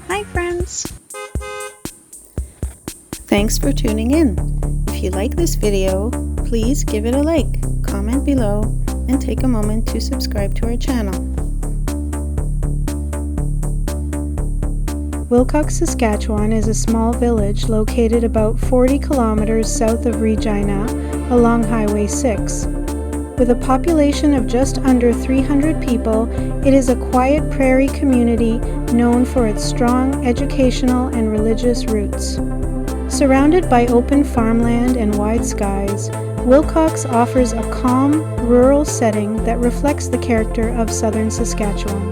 Hi friends! Thanks for tuning in. If you like this video, please give it a like, comment below, and take a moment to subscribe to our channel. Wilcox, Saskatchewan is a small village located about 40 kilometers south of Regina along Highway 6. With a population of just under 300 people, it is a quiet prairie community known for its strong educational and religious roots. Surrounded by open farmland and wide skies, Wilcox offers a calm, rural setting that reflects the character of southern Saskatchewan.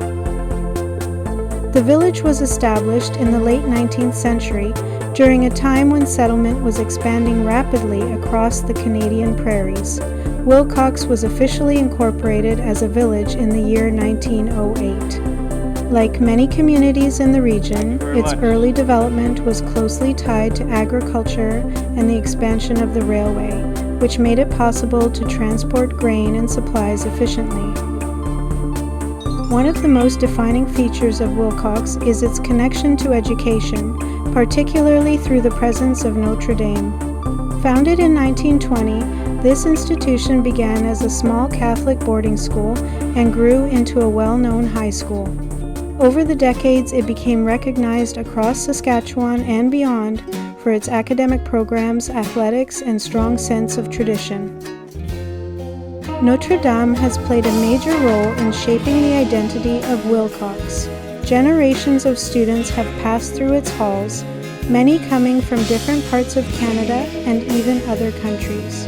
The village was established in the late 19th century during a time when settlement was expanding rapidly across the Canadian prairies. Wilcox was officially incorporated as a village in the year 1908. Like many communities in the region, its early development was closely tied to agriculture and the expansion of the railway, which made it possible to transport grain and supplies efficiently. One of the most defining features of Wilcox is its connection to education, particularly through the presence of Notre Dame. Founded in 1920, this institution began as a small Catholic boarding school and grew into a well-known high school. Over the decades, it became recognized across Saskatchewan and beyond for its academic programs, athletics, and strong sense of tradition. Notre Dame has played a major role in shaping the identity of Wilcox. Generations of students have passed through its halls, many coming from different parts of Canada and even other countries.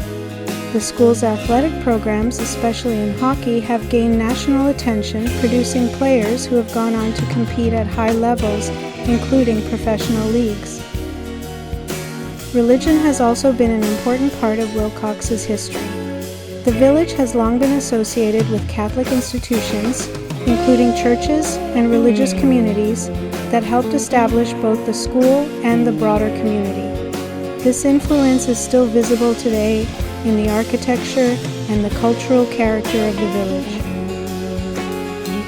The school's athletic programs, especially in hockey, have gained national attention, producing players who have gone on to compete at high levels, including professional leagues. Religion has also been an important part of Wilcox's history. The village has long been associated with Catholic institutions, including churches and religious communities, that helped establish both the school and the broader community. This influence is still visible today in the architecture and the cultural character of the village.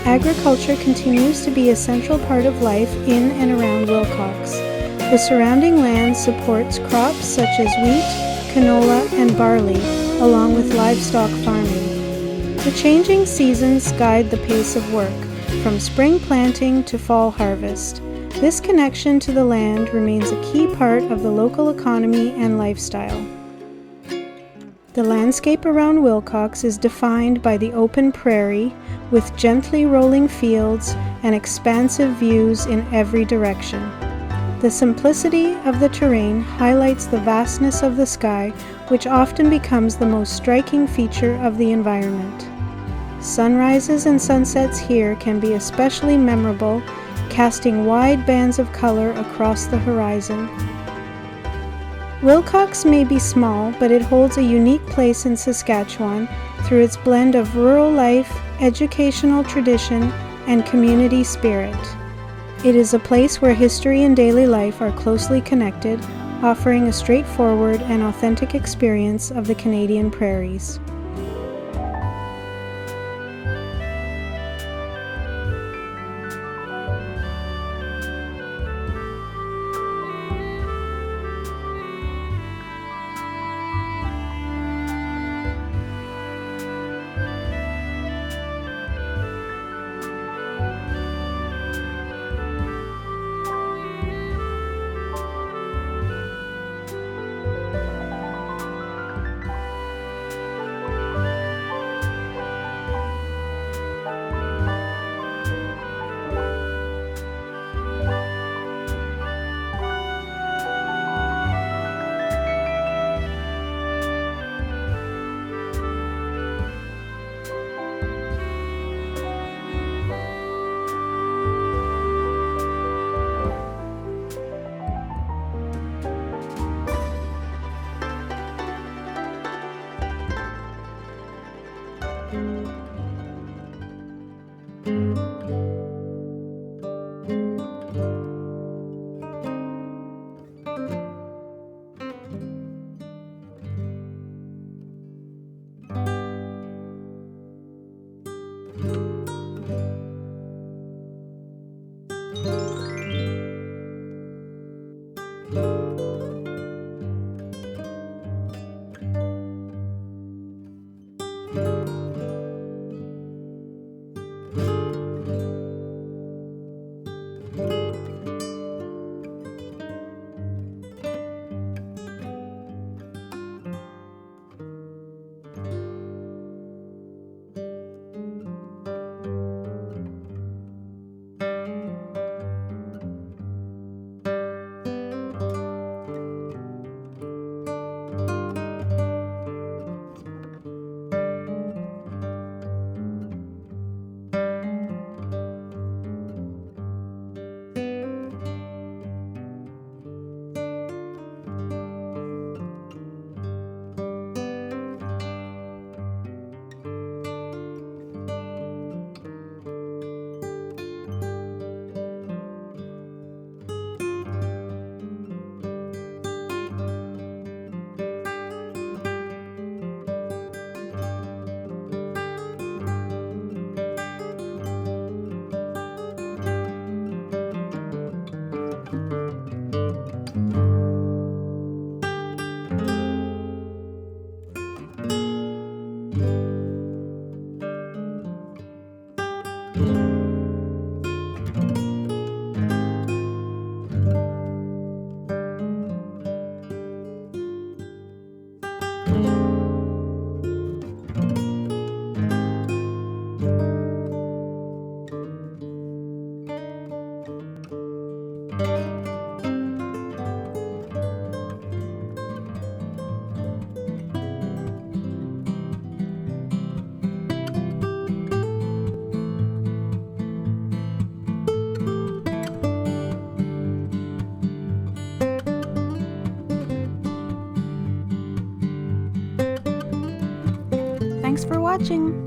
Agriculture continues to be a central part of life in and around Wilcox. The surrounding land supports crops such as wheat, canola, and barley, along with livestock farming. The changing seasons guide the pace of work, from spring planting to fall harvest. This connection to the land remains a key part of the local economy and lifestyle. The landscape around Wilcox is defined by the open prairie, with gently rolling fields and expansive views in every direction. The simplicity of the terrain highlights the vastness of the sky, which often becomes the most striking feature of the environment. Sunrises and sunsets here can be especially memorable, casting wide bands of color across the horizon. Wilcox may be small, but it holds a unique place in Saskatchewan through its blend of rural life, educational tradition, and community spirit. It is a place where history and daily life are closely connected, offering a straightforward and authentic experience of the Canadian prairies. Thanks for watching!